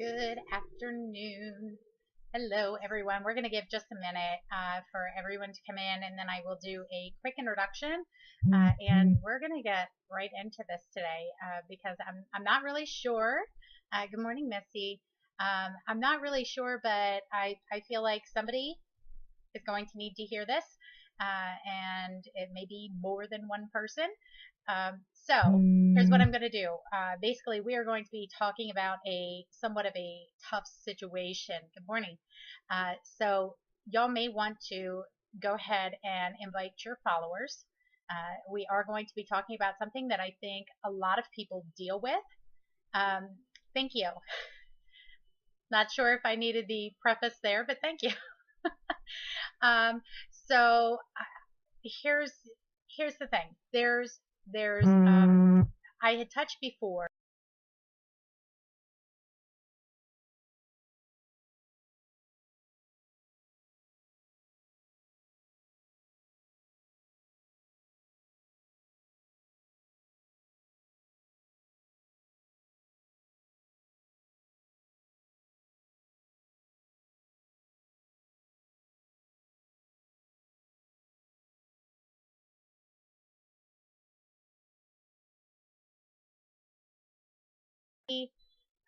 Good afternoon. Hello, everyone. We're going to give just a minute for everyone to come in, and then I will do a quick introduction. And we're going to get right into this today because I'm not really sure. Good morning, Missy. I'm not really sure, but I feel like somebody is going to need to hear this, and it may be more than one person. So here's what I'm going to do. Basically, we are going to be talking about a somewhat of a tough situation. Good morning. So y'all may want to go ahead and invite your followers. We are going to be talking about something that I think a lot of people deal with. Thank you. Not sure if I needed the preface there, but thank you. um, so here's the thing. There's I had touched before.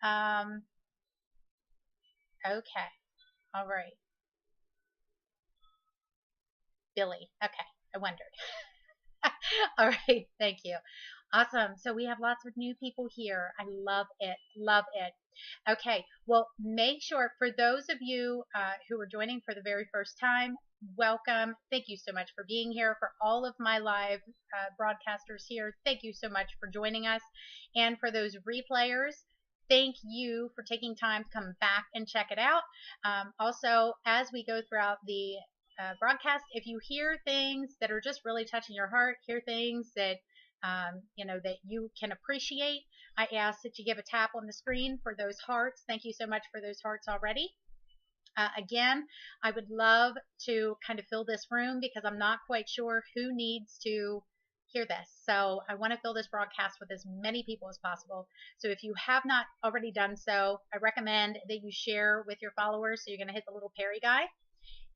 Um, okay. All right. Billy. Okay. I wondered. All right. Thank you. Awesome. So we have lots of new people here. I love it. Love it. Okay. Well, make sure for those of you who are joining for the very first time, welcome. Thank you so much for being here. For all of my live broadcasters here, thank you so much for joining us. And for those replayers, thank you for taking time to come back and check it out. Also, as we go throughout the broadcast, if you hear things that are just really touching your heart, hear things that that you can appreciate, I ask that you give a tap on the screen for those hearts. Thank you so much for those hearts already. Again, I would love to kind of fill this room because I'm not quite sure who needs to hear this. So I want to fill this broadcast with as many people as possible. So if you have not already done so, I recommend that you share with your followers. So you're going to hit the little Perry guy,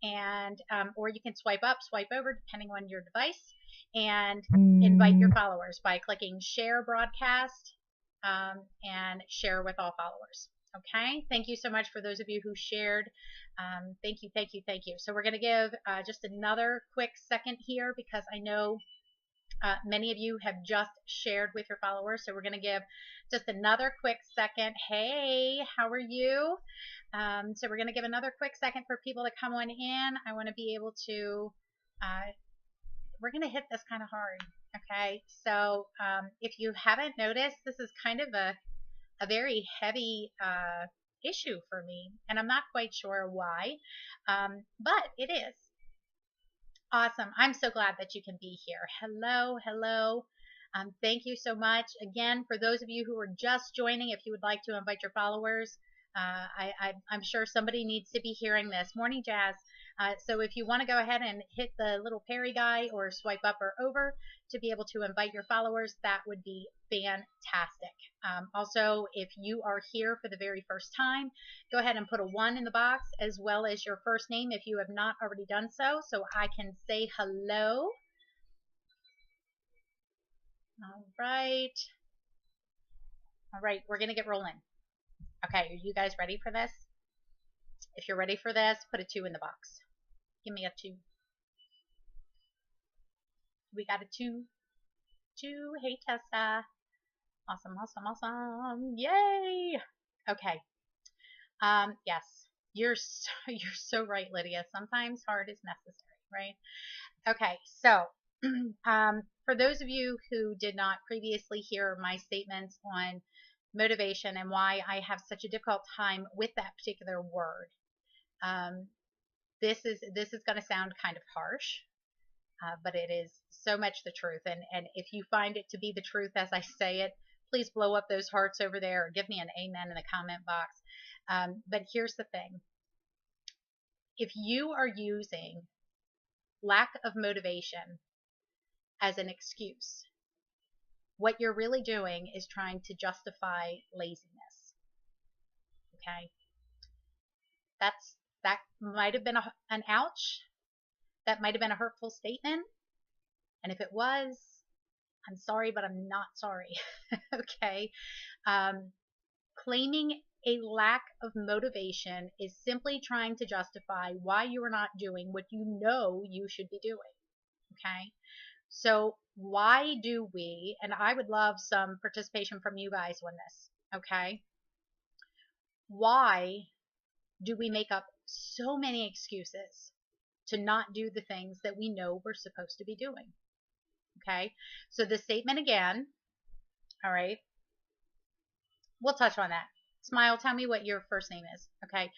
and or you can swipe up, swipe over, depending on your device, and invite your followers by clicking share broadcast and share with all followers. Okay, thank you so much for those of you who shared. Thank you, thank you, thank you. So we're going to give just another quick second here because I know many of you have just shared with your followers. So we're going to give just another quick second. Hey, how are you? So we're going to give another quick second for people to come on in. I want to be able to, we're going to hit this kind of hard. Okay. So if you haven't noticed, this is kind of a very heavy issue for me, and I'm not quite sure why, but it is. Awesome. I'm so glad that you can be here. Hello, hello. Thank you so much. Again, for those of you who are just joining, if you would like to invite your followers, I'm sure somebody needs to be hearing this. Morning, Jazz. So if you want to go ahead and hit the little Perry guy or swipe up or over to be able to invite your followers, that would be fantastic. Also, if you are here for the very first time, go ahead and put a 1 in the box as well as your first name if you have not already done so I can say hello. All right. All right, we're going to get rolling. Okay, are you guys ready for this? If you're ready for this, put a 2 in the box. Give me a 2. We got a 2. 2. Hey, Tessa. Awesome, awesome, awesome. Yay. Okay. Yes, you're so right, Lydia. Sometimes hard is necessary, right? Okay, so for those of you who did not previously hear my statements on motivation and why I have such a difficult time with that particular word, this is going to sound kind of harsh, but it is so much the truth. And if you find it to be the truth as I say it, please blow up those hearts over there or give me an amen in the comment box. But here's the thing. If you are using lack of motivation as an excuse, what you're really doing is trying to justify laziness. Okay. That might have been an ouch. That might have been a hurtful statement. And if it was, I'm sorry, but I'm not sorry. Okay. Um, Claiming a lack of motivation is simply trying to justify why you are not doing what you know you should be doing. Okay. So why do we, and I would love some participation from you guys on this. Okay. Why do we make up so many excuses to not do the things that we know we're supposed to be doing? Okay. So the statement again, all right, we'll touch on that. Smile, tell me what your first name is. Okay.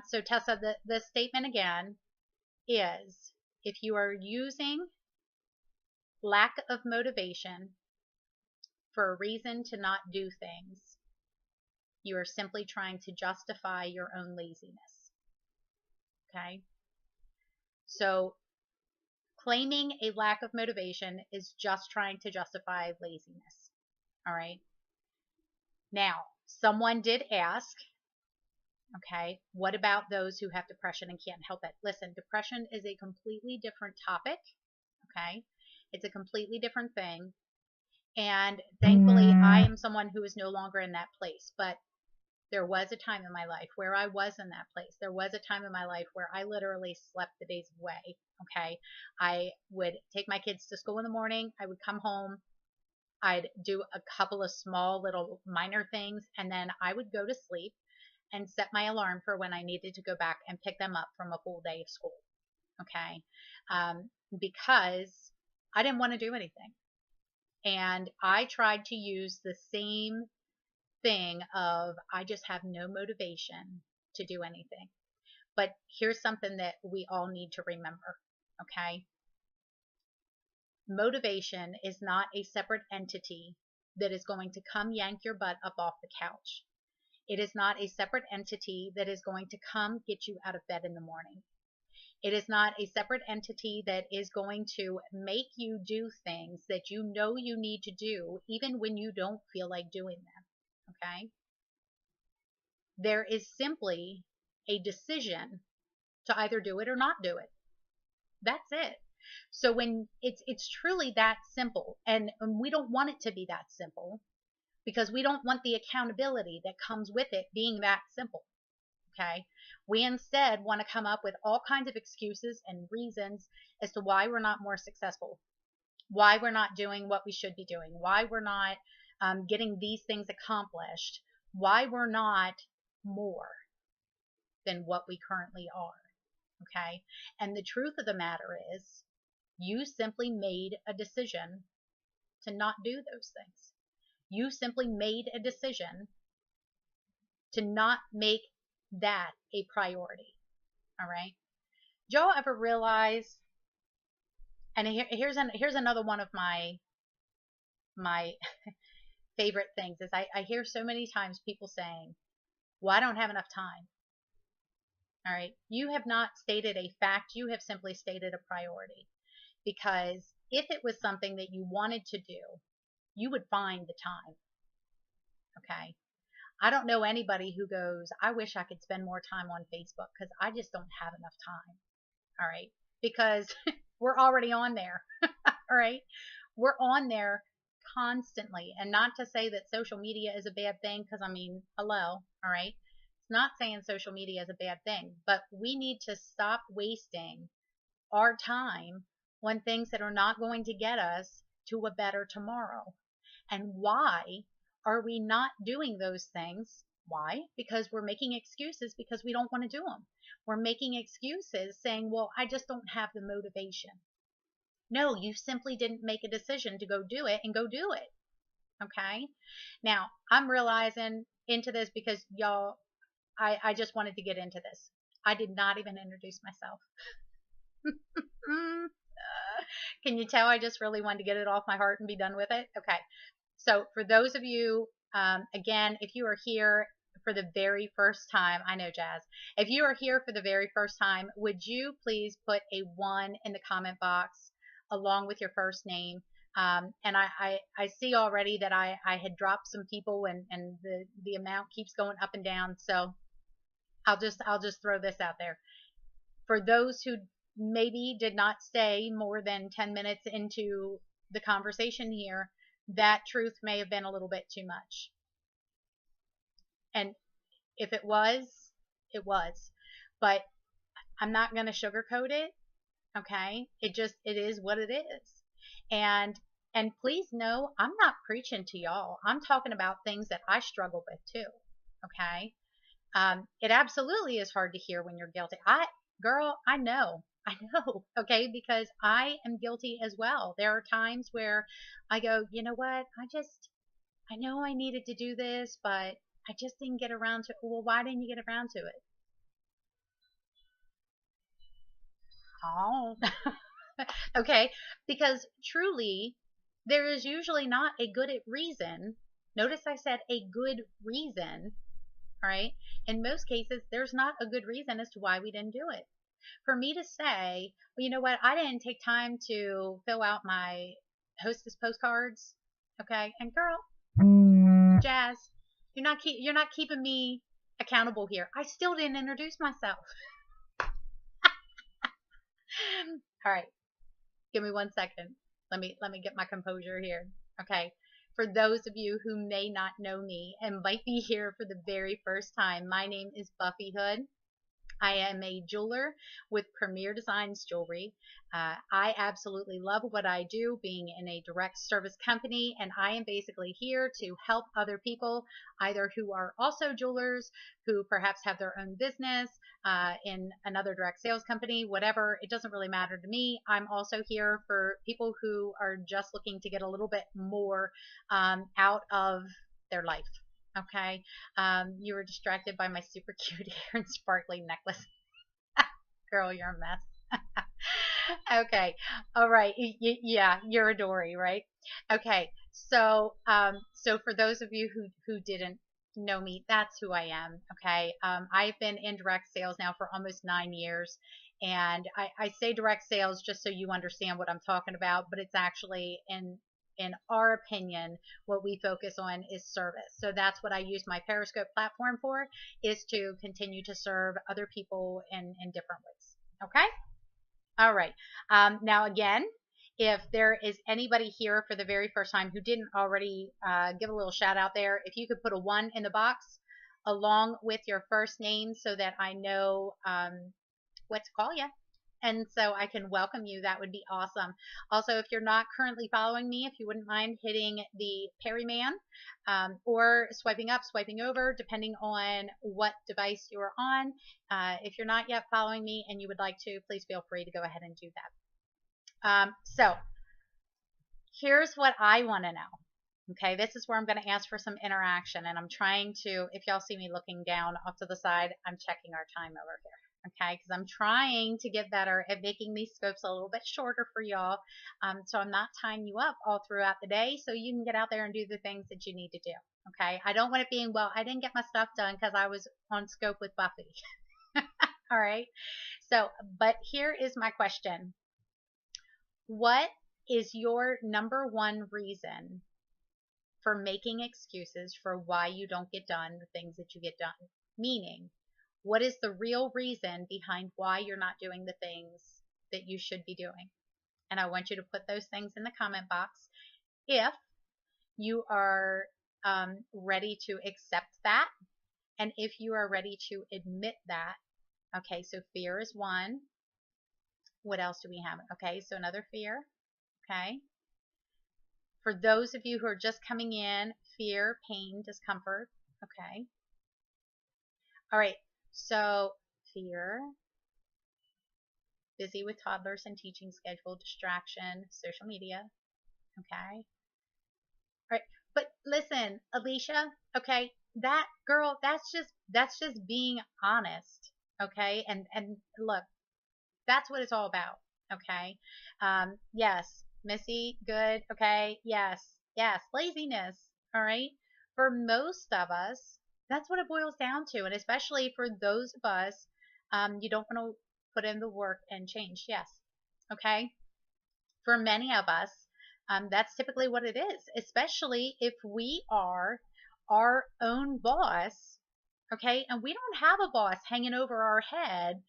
So Tessa, the statement again is, if you are using lack of motivation for a reason to not do things, you are simply trying to justify your own laziness. Okay. So claiming a lack of motivation is just trying to justify laziness. All right. Now, someone did ask, okay, what about those who have depression and can't help it? Listen, depression is a completely different topic. Okay. It's a completely different thing. And thankfully, I am someone who is no longer in that place. But there was a time in my life where I was in that place. There was a time in my life where I literally slept the days away. Okay. I would take my kids to school in the morning. I would come home. I'd do a couple of small little minor things, and then I would go to sleep and set my alarm for when I needed to go back and pick them up from a full day of school. Okay. Because I didn't want to do anything. And I tried to use the same thing of, I just have no motivation to do anything. But here's something that we all need to remember. Okay. Motivation is not a separate entity that is going to come yank your butt up off the couch. It is not a separate entity that is going to come get you out of bed in the morning. It is not a separate entity that is going to make you do things that you know you need to do, even when you don't feel like doing them. Okay? There is simply a decision to either do it or not do it. That's it. So when it's truly that simple, and we don't want it to be that simple, because we don't want the accountability that comes with it being that simple. Okay. We instead want to come up with all kinds of excuses and reasons as to why we're not more successful, why we're not doing what we should be doing, why we're not getting these things accomplished, why we're not more than what we currently are. Okay. And the truth of the matter is, you simply made a decision to not do those things. You simply made a decision to not make that a priority. All right. Do y'all ever realize, and here's another one of my favorite things, is I hear so many times people saying, well, I don't have enough time. All right. You have not stated a fact. You have simply stated a priority. Because if it was something that you wanted to do, you would find the time. Okay. I don't know anybody who goes, I wish I could spend more time on Facebook because I just don't have enough time. All right. Because we're already on there. All right. We're on there constantly. And not to say that social media is a bad thing, because I mean, hello. All right. It's not saying social media is a bad thing, but we need to stop wasting our time on things that are not going to get us to a better tomorrow. And why are we not doing those things? Why? Because we're making excuses because we don't want to do them. We're making excuses saying, well, I just don't have the motivation. No, you simply didn't make a decision to go do it and go do it. Okay. Now, I'm realizing into this because y'all, I just wanted to get into this. I did not even introduce myself. Can you tell I just really wanted to get it off my heart and be done with it? Okay. So for those of you, again, if you are here for the very first time, I know Jazz, if you are here for the very first time, would you please put a 1 in the comment box along with your first name? And I see already that I had dropped some people, and the amount keeps going up and down. So I'll just throw this out there. For those who maybe did not stay more than 10 minutes into the conversation here, that truth may have been a little bit too much. And if it was, it was. But I'm not going to sugarcoat it. Okay? It is what it is. And please know, I'm not preaching to y'all. I'm talking about things that I struggle with too. Okay? It absolutely is hard to hear when you're guilty. Girl, I know. I know. Okay? Because I am guilty as well. There are times where I go, you know what? I know I needed to do this, but I just didn't get around to it. Well, why didn't you get around to it? Oh. Okay, because truly, there is usually not a good reason. Notice I said a good reason, all right? In most cases, there's not a good reason as to why we didn't do it. For me to say, well, you know what, I didn't take time to fill out my hostess postcards, okay? And girl, Jazz, you're not keeping me accountable here. I still didn't introduce myself. All right. Give me 1 second. Let me get my composure here. Okay. For those of you who may not know me and might be here for the very first time, my name is Buffy Hood. I am a jeweler with Premier Designs Jewelry. I absolutely love what I do, being in a direct service company, and I am basically here to help other people, either who are also jewelers, who perhaps have their own business in another direct sales company, whatever. It doesn't really matter to me. I'm also here for people who are just looking to get a little bit more out of their life. Okay. You were distracted by my super cute hair and sparkly necklace. Girl, you're a mess. Okay. All right. Yeah, you're a Dory, right? Okay. So for those of you who didn't know me, that's who I am. Okay. I've been in direct sales now for almost 9 years. And I say direct sales just so you understand what I'm talking about, but it's actually in our opinion, what we focus on is service. So that's what I use my Periscope platform for, is to continue to serve other people in different ways. Okay? All right. Now, again, if there is anybody here for the very first time who didn't already give a little shout out there, if you could put a 1 in the box along with your first name so that I know what to call you. And so I can welcome you. That would be awesome. Also, if you're not currently following me, if you wouldn't mind hitting the Perryman or swiping up, swiping over, depending on what device you're on. If you're not yet following me and you would like to, please feel free to go ahead and do that. So here's what I want to know. Okay, this is where I'm going to ask for some interaction, and I'm trying to, if y'all see me looking down off to the side, I'm checking our time over here. Okay, because I'm trying to get better at making these scopes a little bit shorter for y'all, so I'm not tying you up all throughout the day, so you can get out there and do the things that you need to do. Okay, I don't want it being, well, I didn't get my stuff done because I was on scope with Buffy. All right, so, but here is my question. What is your number one reason for making excuses for why you don't get done the things that you get done? Meaning, what is the real reason behind why you're not doing the things that you should be doing? And I want you to put those things in the comment box if you are ready to accept that, and if you are ready to admit that. Okay, so fear is one. What else do we have? Okay, so another fear. Okay. For those of you who are just coming in, fear, pain, discomfort. Okay. All right. So fear, busy with toddlers and teaching schedule, distraction, social media. Okay. All right. But listen, Alicia, okay, that girl, that's just being honest. Okay. And look, that's what it's all about. Okay. Yes. Missy, good. Okay. Yes. Yes. Laziness. All right. For most of us, that's what it boils down to. And especially for those of us, you don't want to put in the work and change. Yes. Okay. For many of us, that's typically what it is, especially if we are our own boss. Okay. And we don't have a boss hanging over our head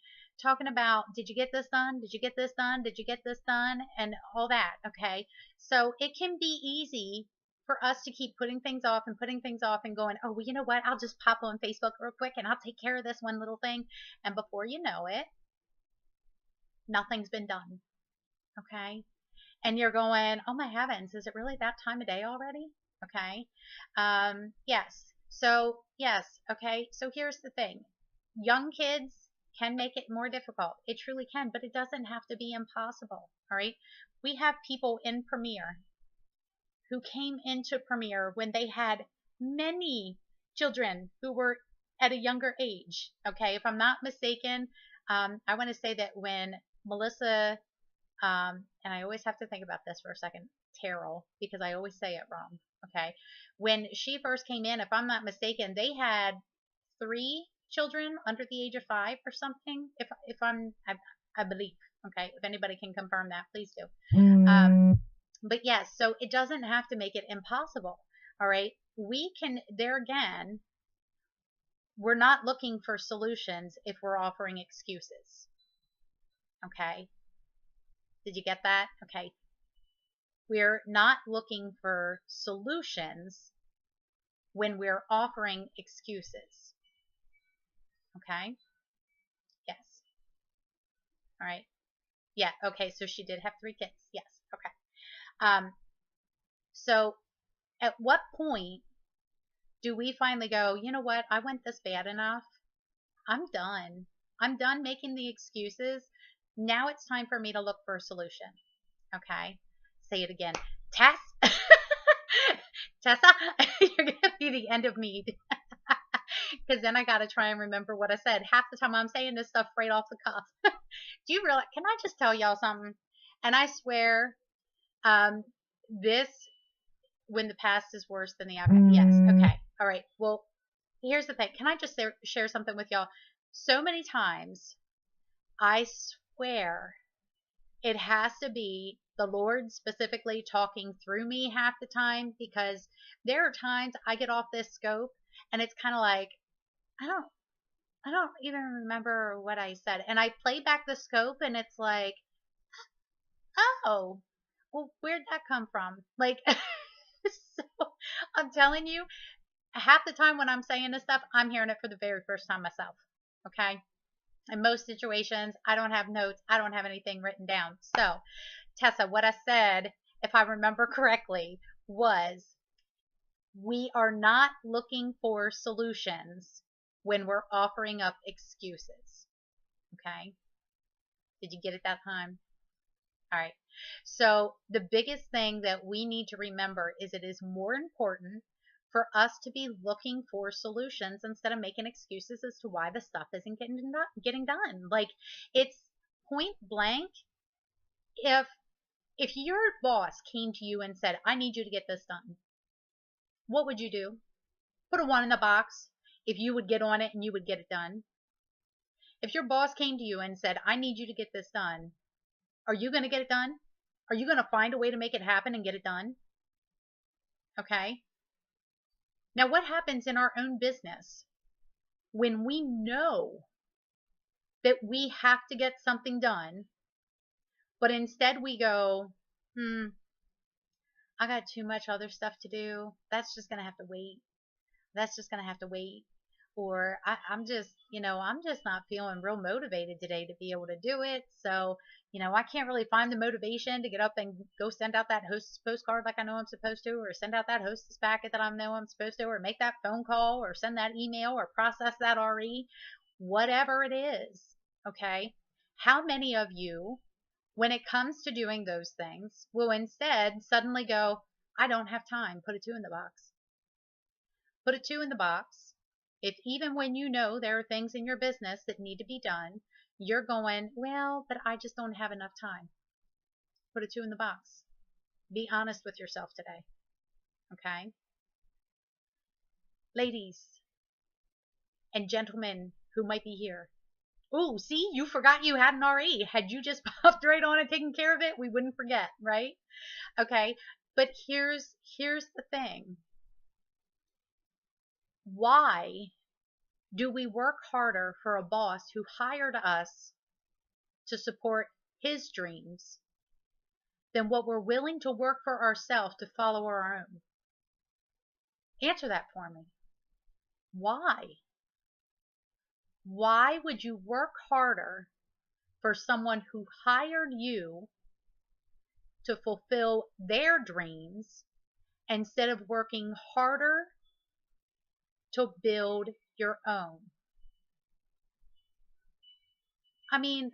talking about, did you get this done? Did you get this done? Did you get this done? And all that. Okay. So it can be easy for us to keep putting things off and putting things off and going, oh, well, you know what? I'll just pop on Facebook real quick and I'll take care of this one little thing. And before you know it, nothing's been done. Okay. And you're going, oh my heavens, is it really that time of day already? Okay. Yes. So, yes. Okay. So here's the thing. Young kids can make it more difficult. It truly can, but it doesn't have to be impossible. All right. We have people in Premiere who came into Premiere when they had many children who were at a younger age. Okay. If I'm not mistaken, I want to say that when Melissa, and I always have to think about this for a second, Terrell, because I always say it wrong. Okay. When she first came in, if I'm not mistaken, they had 3 children under the age of 5 or something. I believe. Okay. If anybody can confirm that, please do. But yes, so it doesn't have to make it impossible. All right. We can, there again, we're not looking for solutions if we're offering excuses. Okay. Did you get that? Okay. We're not looking for solutions when we're offering excuses. Okay. Yes. All right. Yeah. Okay. So she did have 3 kids. Yes. Okay. So at what point do we finally go, you know what? I went this bad enough. I'm done. I'm done making the excuses. Now it's time for me to look for a solution. Okay. Say it again. Tess. Tessa, you're going to be the end of me. Because then I got to try and remember what I said. Half the time I'm saying this stuff right off the cuff. Do you realize? Can I just tell y'all something? And I swear, this, when the past is worse than the after. Yes. Okay. All right. Well, here's the thing. Can I just share something with y'all? So many times, I swear, it has to be the Lord specifically talking through me half the time, because there are times I get off this scope and it's kind of like, I don't even remember what I said. And I play back the scope and it's like, oh, well, where'd that come from? Like, so I'm telling you, half the time when I'm saying this stuff, I'm hearing it for the very first time myself. Okay. In most situations, I don't have notes. I don't have anything written down. So, Tessa, what I said, if I remember correctly, was we are not looking for solutions when we're offering up excuses. Okay? Did you get it that time? All right. So, the biggest thing that we need to remember is it is more important for us to be looking for solutions instead of making excuses as to why the stuff isn't getting done. Like, it's point blank. If your boss came to you and said, I need you to get this done, what would you do? Put a 1 in the box if you would get on it and you would get it done. If your boss came to you and said, I need you to get this done, are you going to get it done? Are you going to find a way to make it happen and get it done? Okay. Now, what happens in our own business when we know that we have to get something done, but instead we go, I got too much other stuff to do. That's just going to have to wait. That's just going to have to wait. Or I'm just not feeling real motivated today to be able to do it. So, I can't really find the motivation to get up and go send out that hostess postcard like I know I'm supposed to, or send out that hostess packet that I know I'm supposed to, or make that phone call, or send that email, or process that RE, whatever it is. Okay. How many of you, when it comes to doing those things, will instead suddenly go, I don't have time, put a 2 in the box. Put a 2 in the box. If even when you know there are things in your business that need to be done, you're going, well, but I just don't have enough time. Put a 2 in the box. Be honest with yourself today. Okay? Ladies and gentlemen who might be here. Oh, see, you forgot you had an RE. Had you just popped right on and taken care of it, we wouldn't forget, right? Okay, but here's the thing. Why Do we work harder for a boss who hired us to support his dreams than what we're willing to work for ourselves to follow our own? Answer that for me. Why? Why would you work harder for someone who hired you to fulfill their dreams instead of working harder to build your own? I mean,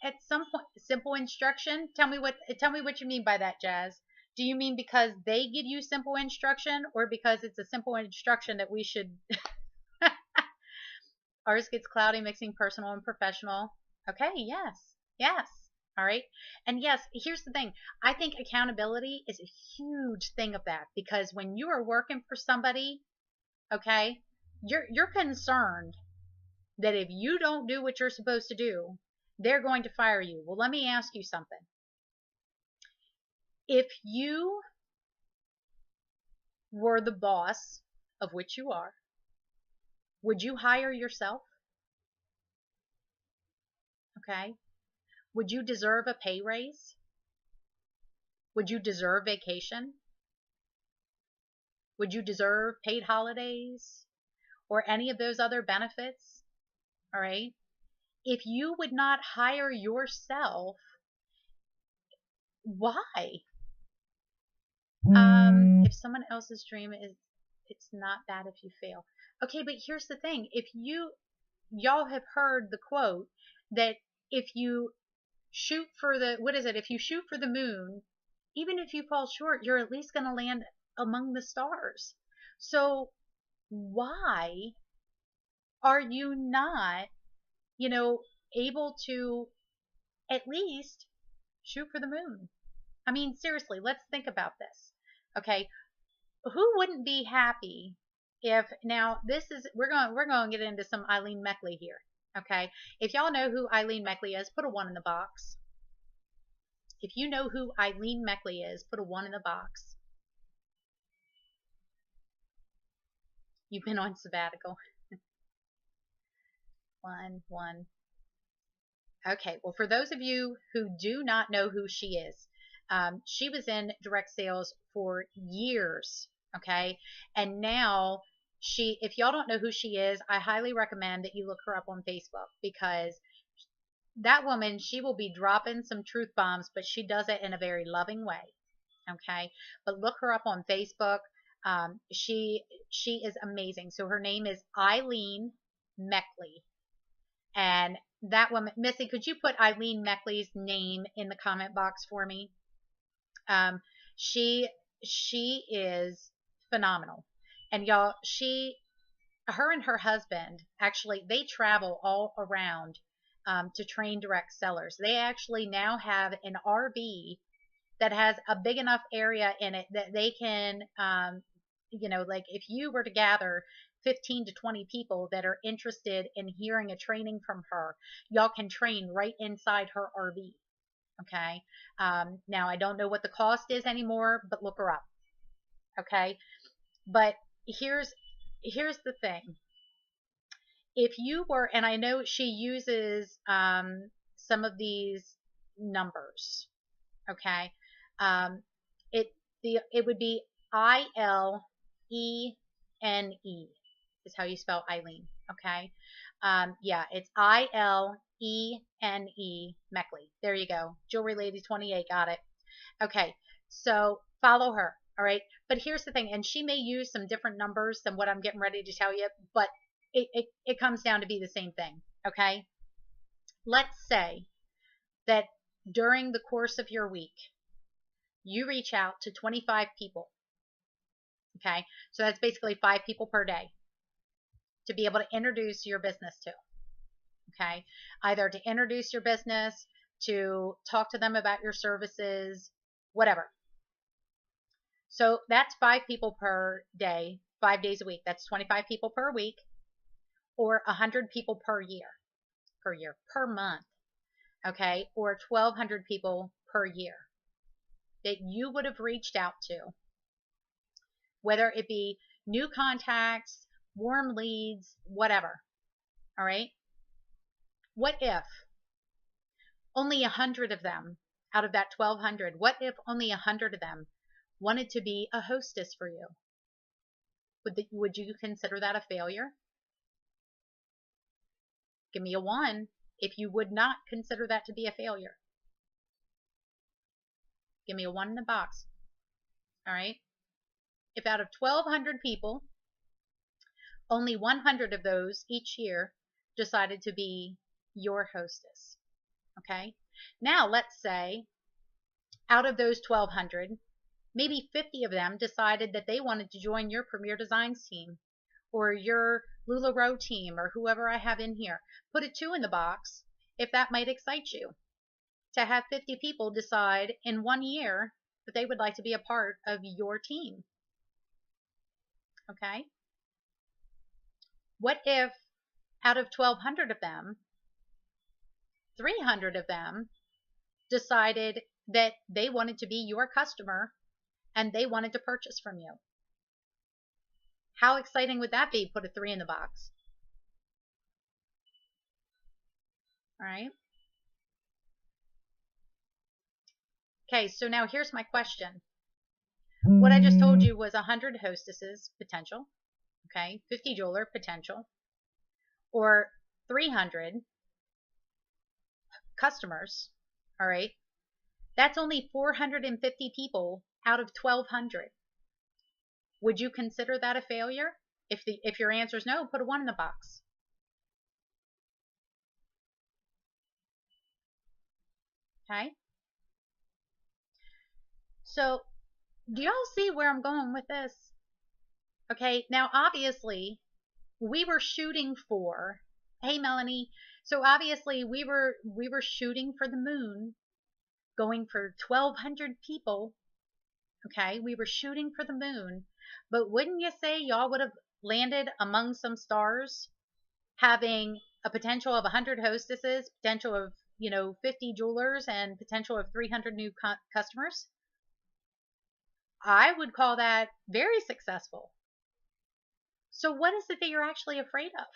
at some point, simple instruction. Tell me what you mean by that, Jazz. Do you mean because they give you simple instruction, or because it's a simple instruction that we should? Ours gets cloudy, mixing personal and professional. Okay, yes, yes. All right. And yes, here's the thing. I think accountability is a huge thing of that, because when you are working for somebody, okay, you're concerned that if you don't do what you're supposed to do, they're going to fire you. Well, let me ask you something. If you were the boss, of which you are, would you hire yourself? Okay. Would you deserve a pay raise? Would you deserve vacation? Would you deserve paid holidays or any of those other benefits? All right. If you would not hire yourself, why? If someone else's dream is, it's not bad if you fail. Okay, but here's the thing. If y'all have heard the quote that if you shoot for the, what is it? If you shoot for the moon, even if you fall short, you're at least going to land among the stars. So why are you not, able to at least shoot for the moon? I mean, seriously, let's think about this. Okay, who wouldn't be happy if, now this is, we're going to get into some Eileen Meckley here. Okay, if y'all know who Eileen Meckley is, put a 1 in the box. If you know who Eileen Meckley is, put a 1 in the box. You've been on sabbatical. 1. Okay, well, for those of you who do not know who she is, she was in direct sales for years, okay? And now if y'all don't know who she is, I highly recommend that you look her up on Facebook, because that woman, she will be dropping some truth bombs, but she does it in a very loving way, okay? But look her up on Facebook. She is amazing. So her name is Eileen Meckley. And that woman, Missy, could you put Eileen Meckley's name in the comment box for me? She is phenomenal. And y'all, her and her husband, actually, they travel all around to train direct sellers. They actually now have an RV that has a big enough area in it that they can, like if you were to gather 15 to 20 people that are interested in hearing a training from her, y'all can train right inside her RV. Okay. Now I don't know what the cost is anymore, but look her up. Okay. But here's the thing. If you were, and I know she uses some of these numbers. Okay. It would be ILENE is how you spell Eileen. Okay. Yeah, it's ILENE Meckley. There you go. Jewelry Lady 28. Got it. Okay. So follow her. All right. But here's the thing. And she may use some different numbers than what I'm getting ready to tell you, but it comes down to be the same thing. Okay. Let's say that during the course of your week, you reach out to 25 people. Okay. So that's basically 5 people per day to be able to introduce your business to. Okay. Either to introduce your business, to talk to them about your services, whatever. So that's 5 people per day, 5 days a week. That's 25 people per week, or 100 people per month. Okay. Or 1,200 people per year that you would have reached out to, whether it be new contacts, warm leads, whatever. All right. What if only 100 of them out of that 1,200, what if only 100 of them wanted to be a hostess for you? Would you consider that a failure? Give me a 1 if you would not consider that to be a failure. Give me a 1 in the box. All right. If out of 1,200 people, only 100 of those each year decided to be your hostess. Okay. Now let's say out of those 1,200, maybe 50 of them decided that they wanted to join your Premier Designs team or your LuLaRoe team or whoever I have in here. Put a 2 in the box if that might excite you to have 50 people decide in 1 year that they would like to be a part of your team. Okay. What if out of 1,200 of them, 300 of them decided that they wanted to be your customer and they wanted to purchase from you? How exciting would that be? Put a 3 in the box. All right. Okay, so now here's my question. What I just told you was 100 hostesses potential, okay, 50 jeweler potential, or 300 customers, all right? That's only 450 people out of 1,200. Would you consider that a failure? If your answer is no, put a 1 in the box. Okay? So, do y'all see where I'm going with this? Okay, now obviously, we were shooting for, hey Melanie, so obviously we were shooting for the moon, going for 1,200 people. Okay, we were shooting for the moon, but wouldn't you say y'all would have landed among some stars, having a potential of 100 hostesses, potential of 50 jewelers, and potential of 300 new customers? I would call that very successful. So what is it that you're actually afraid of?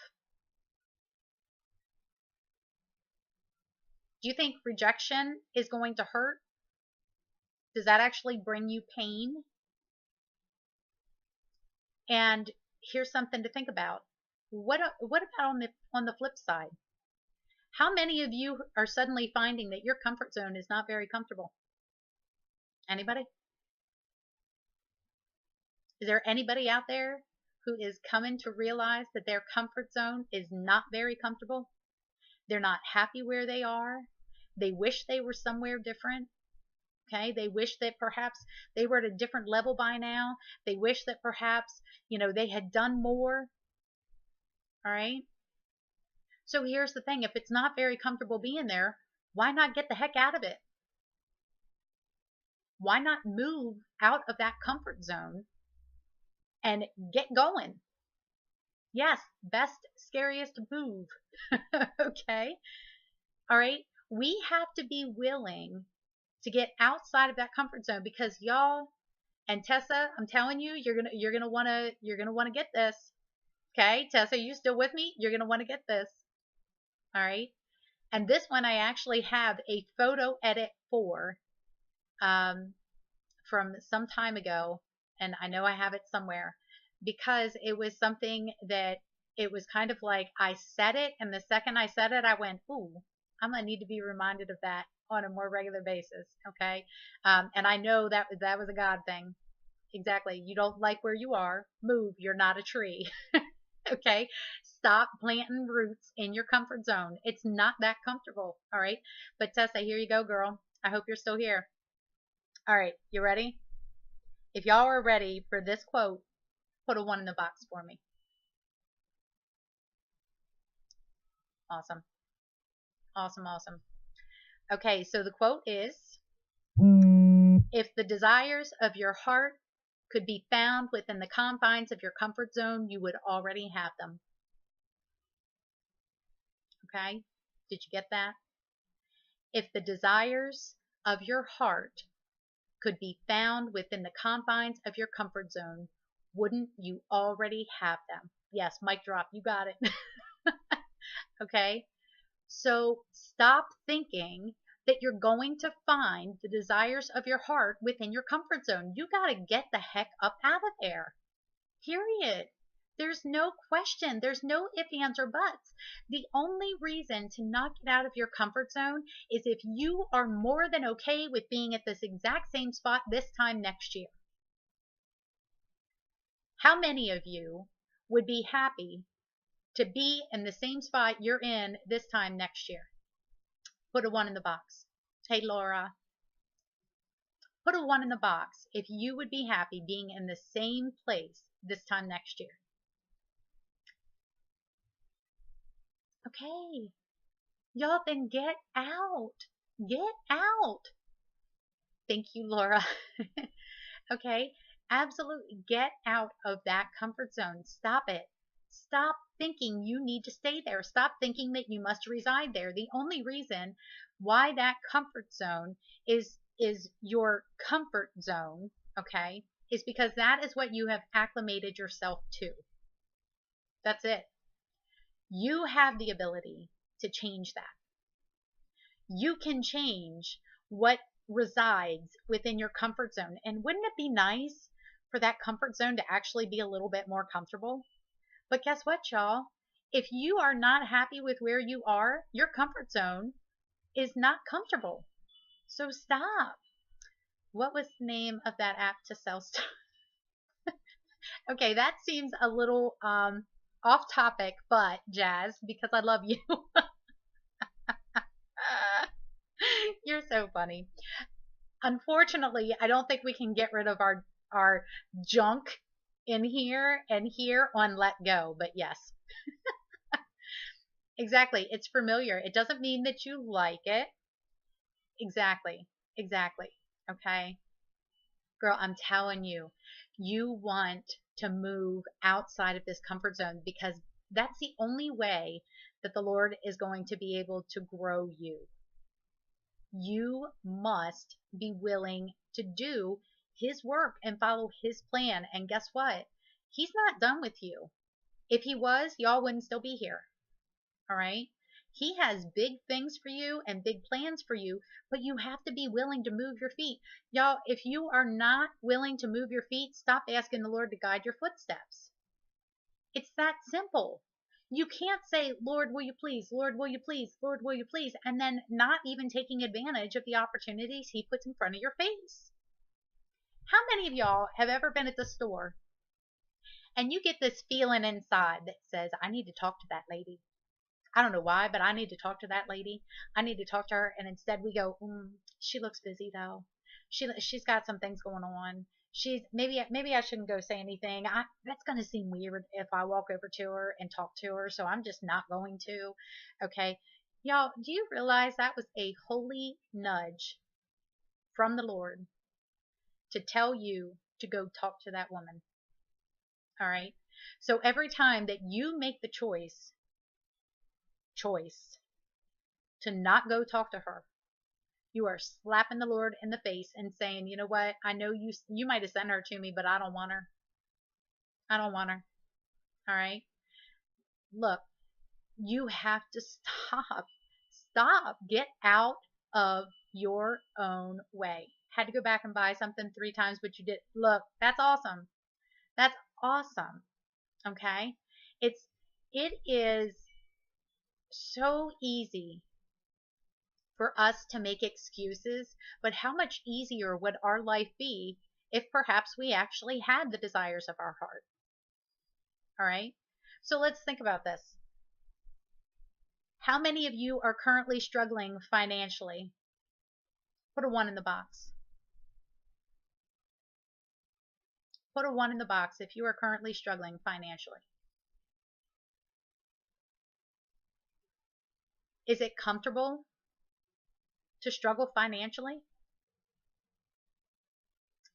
Do you think rejection is going to hurt? Does that actually bring you pain? And here's something to think about. What about on the flip side? How many of you are suddenly finding that your comfort zone is not very comfortable? Anybody? Is there anybody out there who is coming to realize that their comfort zone is not very comfortable? They're not happy where they are. They wish they were somewhere different. Okay, they wish that perhaps they were at a different level by now. They wish that perhaps, they had done more. All right. So here's the thing. If it's not very comfortable being there, why not get the heck out of it? Why not move out of that comfort zone and get going? Yes, best, scariest move. Okay. All right. We have to be willing to get outside of that comfort zone, because y'all, and Tessa, I'm telling you, you're gonna want to get this. Okay, Tessa, you still with me? You're gonna want to get this. All right. And this one I actually have a photo edit for from some time ago, and I know I have it somewhere, because it was something that it was kind of like I said it, and the second I said it, I went, ooh, I'm gonna need to be reminded of that on a more regular basis. Okay. And I know that was a God thing. Exactly. You don't like where you are, move. You're not a tree. Okay. Stop planting roots in your comfort zone. It's not that comfortable. All right. But Tessa, here you go, girl. I hope you're still here. All right. You ready? If y'all are ready for this quote, put a 1 in the box for me. Awesome. Awesome. Awesome. Okay. So the quote is, if the desires of your heart could be found within the confines of your comfort zone, you would already have them. Okay? Did you get that? If the desires of your heart could be found within the confines of your comfort zone, wouldn't you already have them? Yes, mic drop. You got it. Okay? So stop thinking that you're going to find the desires of your heart within your comfort zone. You got to get the heck up out of there. Period. There's no question. There's no ifs, ands, or buts. The only reason to not get out of your comfort zone is if you are more than okay with being at this exact same spot this time next year. How many of you would be happy to be in the same spot you're in this time next year? Put a 1 in the box. Hey, Laura, put a 1 in the box if you would be happy being in the same place this time next year. Okay. Y'all, then get out. Get out. Thank you, Laura. Okay. Absolutely get out of that comfort zone. Stop it. Stop thinking you need to stay there. Stop thinking that you must reside there. The only reason why that comfort zone is your comfort zone, okay, is because that is what you have acclimated yourself to. That's it. You have the ability to change that. You can change what resides within your comfort zone. And wouldn't it be nice for that comfort zone to actually be a little bit more comfortable? But guess what, y'all? If you are not happy with where you are, your comfort zone is not comfortable. So stop. What was the name of that app to sell stuff? Okay, that seems a little off topic, but Jazz, because I love you. You're so funny. Unfortunately, I don't think we can get rid of our junk in here and here on Let Go, but yes. Exactly. It's familiar. It doesn't mean that you like it. Exactly. Exactly. Okay. Girl, I'm telling you, you want to move outside of this comfort zone because that's the only way that the Lord is going to be able to grow you. You must be willing to do his work and follow his plan. And guess what? He's not done with you. If he was, y'all wouldn't still be here. All right. He has big things for you and big plans for you, but you have to be willing to move your feet. Y'all, if you are not willing to move your feet, stop asking the Lord to guide your footsteps. It's that simple. You can't say, Lord, will you please? Lord, will you please? Lord, will you please? And then not even taking advantage of the opportunities he puts in front of your face. How many of y'all have ever been at the store and you get this feeling inside that says, I need to talk to that lady? I don't know why, but I need to talk to that lady. I need to talk to her. And instead we go, she looks busy though. She's got some things going on. She's maybe I shouldn't go say anything. That's going to seem weird if I walk over to her and talk to her. So I'm just not going to. Okay. Y'all, do you realize that was a holy nudge from the Lord to tell you to go talk to that woman? All right. So every time that you make the choice to not go talk to her, you are slapping the Lord in the face and saying, you know what? I know you might have sent her to me, but I don't want her. I don't want her. All right. Look, you have to stop. Stop. Get out of your own way. Had to go back and buy something 3 times, but you did. Look, that's awesome. That's awesome. Okay. It is so easy for us to make excuses, but how much easier would our life be if perhaps we actually had the desires of our heart? All right. So let's think about this. How many of you are currently struggling financially? Put a 1 in the box. Put a 1 in the box if you are currently struggling financially. Is it comfortable to struggle financially?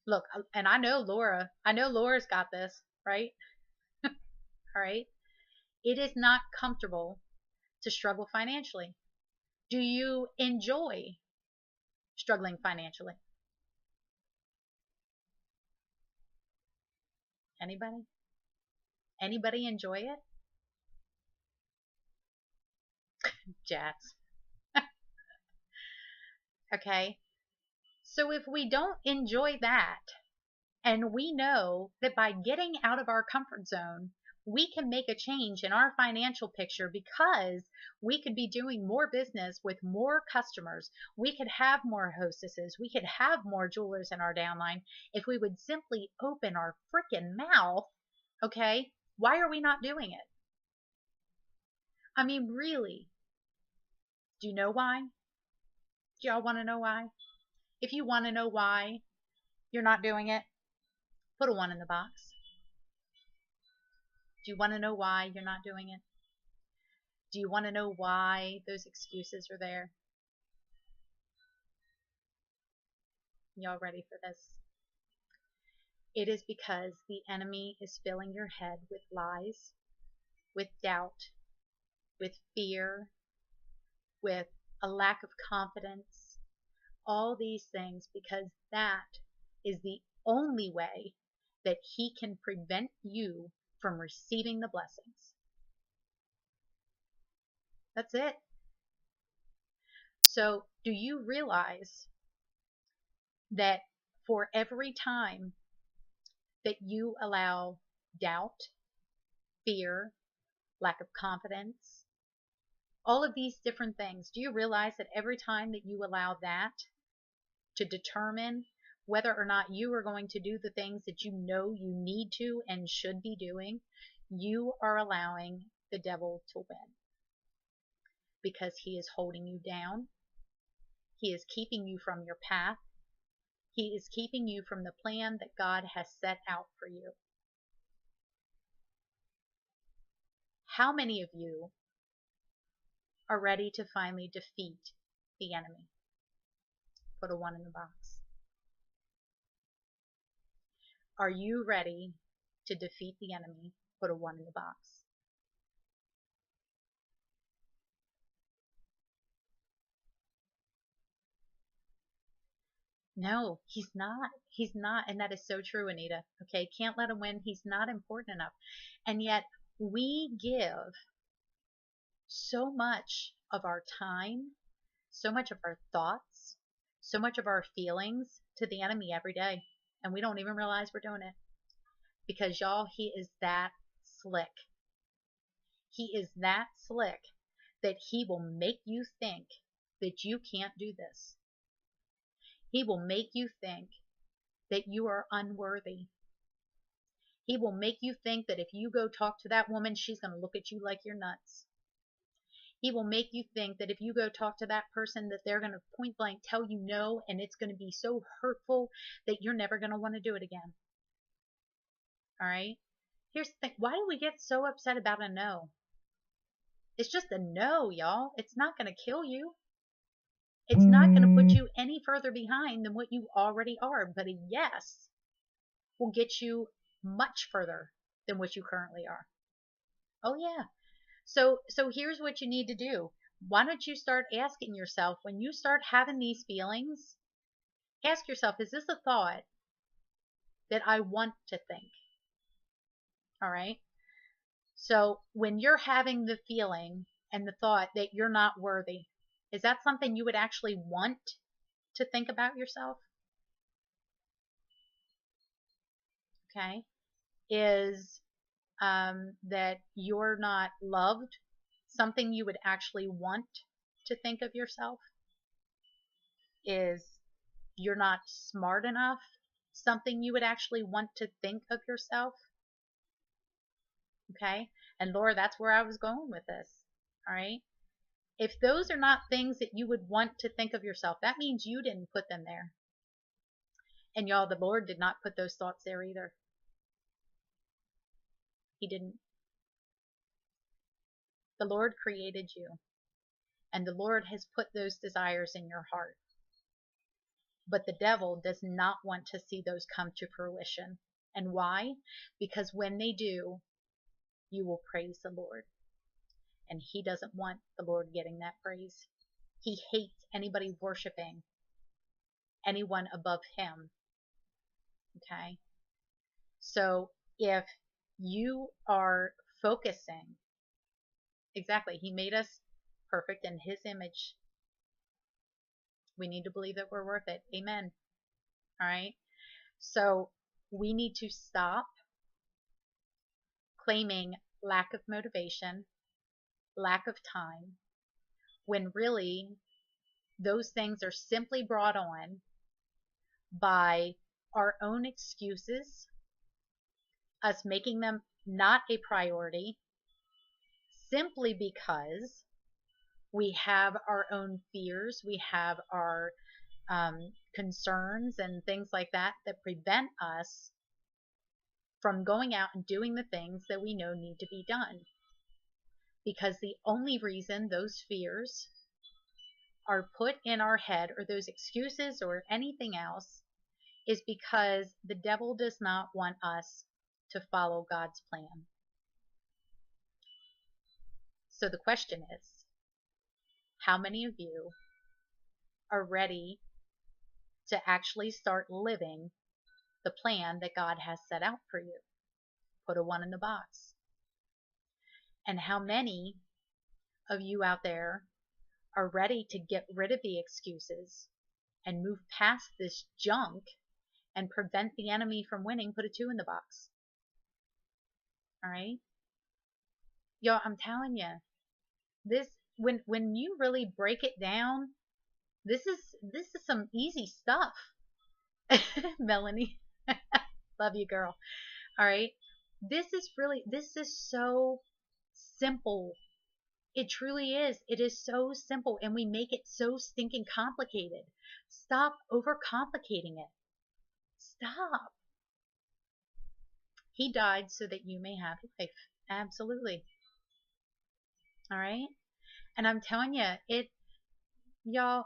Look, and I know Laura's got this, right? All right. It is not comfortable to struggle financially. Do you enjoy struggling financially? Anybody? Anybody enjoy it? Jazz. Okay. So if we don't enjoy that, and we know that by getting out of our comfort zone, we can make a change in our financial picture because we could be doing more business with more customers. We could have more hostesses. We could have more jewelers in our downline if we would simply open our freaking mouth. Okay. Why are we not doing it? I mean, really, do you know why? Do y'all want to know why? If you want to know why you're not doing it, put a 1 in the box. Do you want to know why you're not doing it? Do you want to know why those excuses are there? Y'all ready for this? It is because the enemy is filling your head with lies, with doubt, with fear, with a lack of confidence, all these things, because that is the only way that he can prevent you from receiving the blessings. That's it. So, do you realize that for every time that you allow doubt, fear, lack of confidence, all of these different things, do you realize that every time that you allow that to determine whether or not you are going to do the things that you know you need to and should be doing, you are allowing the devil to win? Because he is holding you down. He is keeping you from your path. He is keeping you from the plan that God has set out for you. How many of you are ready to finally defeat the enemy? Put a 1 in the box. Are you ready to defeat the enemy? Put a 1 in the box. No, he's not. He's not. And that is so true, Anita. Okay. Can't let him win. He's not important enough. And yet we give so much of our time, so much of our thoughts, so much of our feelings to the enemy every day. And we don't even realize we're doing it. Because y'all, he is that slick. He is that slick that he will make you think that you can't do this. He will make you think that you are unworthy. He will make you think that if you go talk to that woman, she's going to look at you like you're nuts. He will make you think that if you go talk to that person, that they're going to point blank tell you no, and it's going to be so hurtful that you're never going to want to do it again. All right? Here's the thing. Why do we get so upset about a no? It's just a no, y'all. It's not going to kill you. It's not going to put you any further behind than what you already are. But a yes will get you much further than what you currently are. Oh, yeah. So here's what you need to do. Why don't you start asking yourself, when you start having these feelings, ask yourself, is this a thought that I want to think? All right. So when you're having the feeling and the thought that you're not worthy, is that something you would actually want to think about yourself? Okay. Is that you're not loved something you would actually want to think of yourself? Is you're not smart enough something you would actually want to think of yourself? Okay. And Laura, that's where I was going with this. All right. If those are not things that you would want to think of yourself, that means you didn't put them there. And y'all, the Lord did not put those thoughts there either. He didn't. The Lord created you, and the Lord has put those desires in your heart. But the devil does not want to see those come to fruition. And why? Because when they do, you will praise the Lord. And he doesn't want the Lord getting that praise. He hates anybody worshiping anyone above him. Okay? So if you are focusing, exactly, he made us perfect in His image. We need to believe that we're worth it. Amen. All right. So we need to stop claiming lack of motivation, lack of time, when really those things are simply brought on by our own excuses, us making them not a priority, simply because we have our own fears, we have our concerns and things like that that prevent us from going out and doing the things that we know need to be done. Because the only reason those fears are put in our head, or those excuses or anything else, is because the devil does not want us to follow God's plan. So the question is, how many of you are ready to actually start living the plan that God has set out for you? Put a 1 in the box. And how many of you out there are ready to get rid of the excuses and move past this junk and prevent the enemy from winning? Put a 2 in the box. All right? Y'all, I'm telling you, this, when you really break it down, this is some easy stuff. Melanie, love you, girl. All right? This is so simple. It truly is. It is so simple, and we make it so stinking complicated. Stop overcomplicating it. Stop. He died so that you may have life. Absolutely. All right? And I'm telling you, y'all,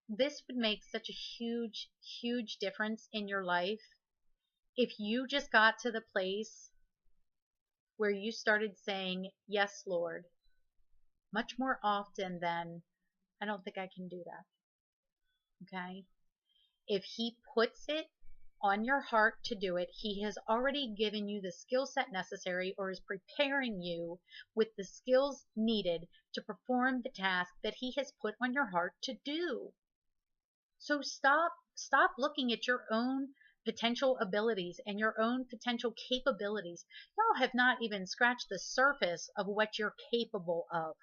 this would make such a huge, huge difference in your life if you just got to the place where you started saying, yes, Lord, much more often than, I don't think I can do that. Okay? If He puts it on your heart to do it, He has already given you the skill set necessary, or is preparing you with the skills needed to perform the task that He has put on your heart to do. So stop looking at your own potential abilities and your own potential capabilities. Y'all have not even scratched the surface of what you're capable of.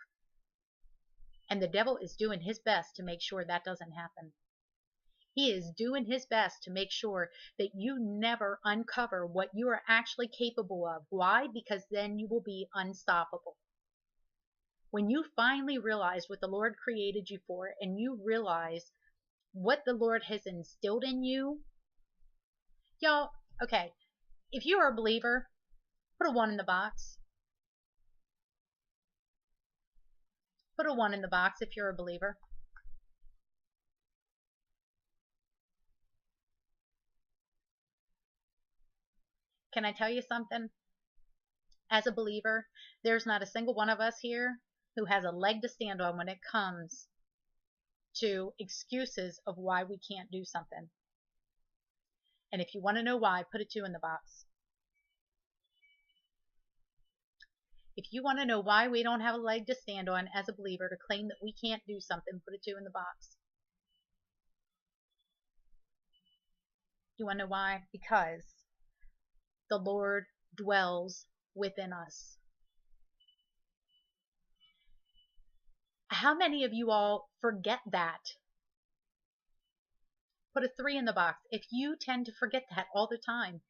And the devil is doing his best to make sure that doesn't happen. He is doing his best to make sure that you never uncover what you are actually capable of. Why? Because then you will be unstoppable. When you finally realize what the Lord created you for, and you realize what the Lord has instilled in you, y'all, okay, if you are a believer, put a 1 in the box. Put a 1 in the box if you're a believer. Can I tell you something? As a believer, there's not a single one of us here who has a leg to stand on when it comes to excuses of why we can't do something. And if you want to know why, put a 2 in the box. If you want to know why we don't have a leg to stand on as a believer to claim that we can't do something, put a 2 in the box. You want to know why? Because the Lord dwells within us. How many of you all forget that? Put a 3 in the box if you tend to forget that all the time.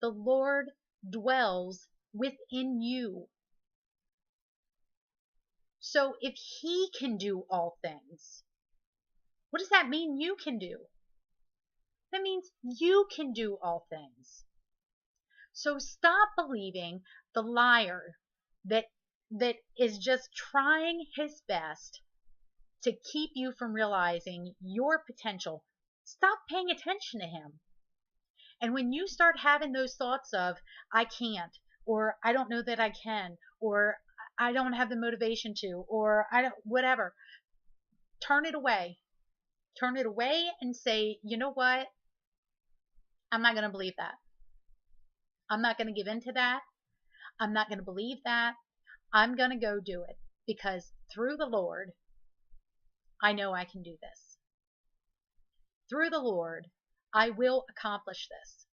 The Lord dwells within you. So if He can do all things, what does that mean you can do? That means you can do all things. So stop believing the liar that is just trying his best to keep you from realizing your potential. Stop paying attention to him. And when you start having those thoughts of, I can't, or I don't know that I can, or I don't have the motivation to, or I don't, whatever, turn it away. Turn it away and say, you know what? I'm not going to believe that. I'm not going to give in to that. I'm not going to believe that. I'm going to go do it, because through the Lord, I know I can do this. Through the Lord, I will accomplish this.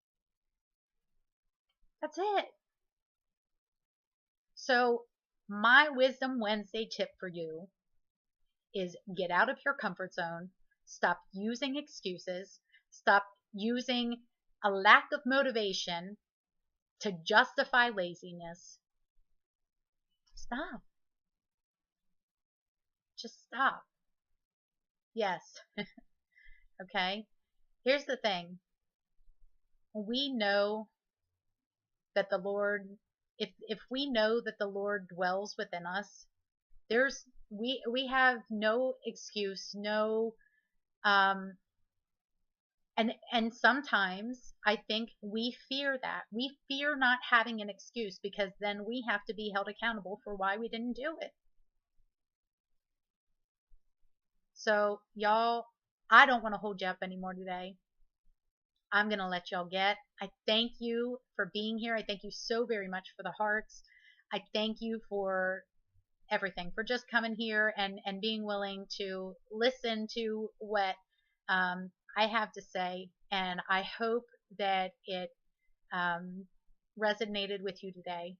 That's it. So my Wisdom Wednesday tip for you is get out of your comfort zone. Stop using excuses. Stop using a lack of motivation to justify laziness. Stop. Just stop. Yes. Okay. Here's the thing. We know that the Lord, if we know that the Lord dwells within us, we have no excuse, no and sometimes I think we fear that. We fear not having an excuse because then we have to be held accountable for why we didn't do it. So y'all, I don't want to hold you up anymore today. I'm going to let y'all get. I thank you for being here. I thank you so very much for the hearts. I thank you for everything, for just coming here and being willing to listen to what I have to say. And I hope that it resonated with you today.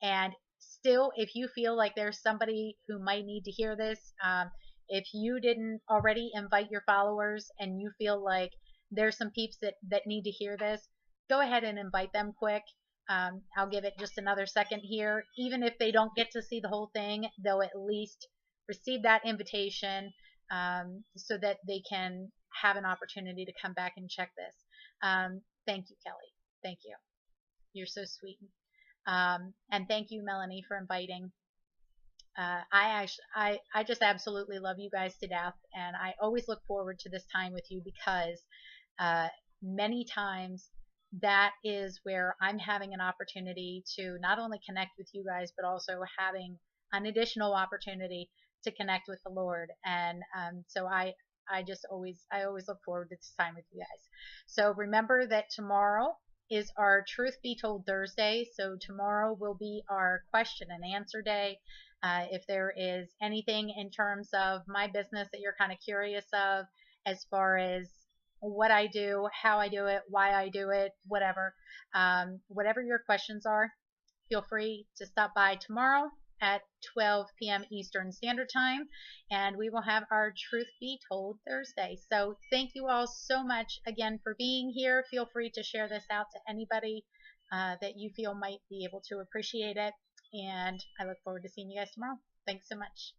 And still, if you feel like there's somebody who might need to hear this, if you didn't already invite your followers and you feel like there's some peeps that need to hear this, go ahead and invite them quick. I'll give it just another second here. Even if they don't get to see the whole thing, they'll at least receive that invitation so that they can have an opportunity to come back and check this. Thank you, Kelly. Thank you. You're so sweet. And thank you, Melanie, for inviting. I just absolutely love you guys to death, and I always look forward to this time with you because many times that is where I'm having an opportunity to not only connect with you guys, but also having an additional opportunity to connect with the Lord. And so I always look forward to this time with you guys. So remember that tomorrow is our Truth Be Told Thursday. So tomorrow will be our question and answer day. If there is anything in terms of my business that you're kind of curious of, as far as what I do, how I do it, why I do it, whatever, whatever your questions are, feel free to stop by tomorrow at 12 p.m. Eastern Standard Time, and we will have our Truth Be Told Thursday. So thank you all so much again for being here. Feel free to share this out to anybody that you feel might be able to appreciate it, and I look forward to seeing you guys tomorrow. Thanks so much.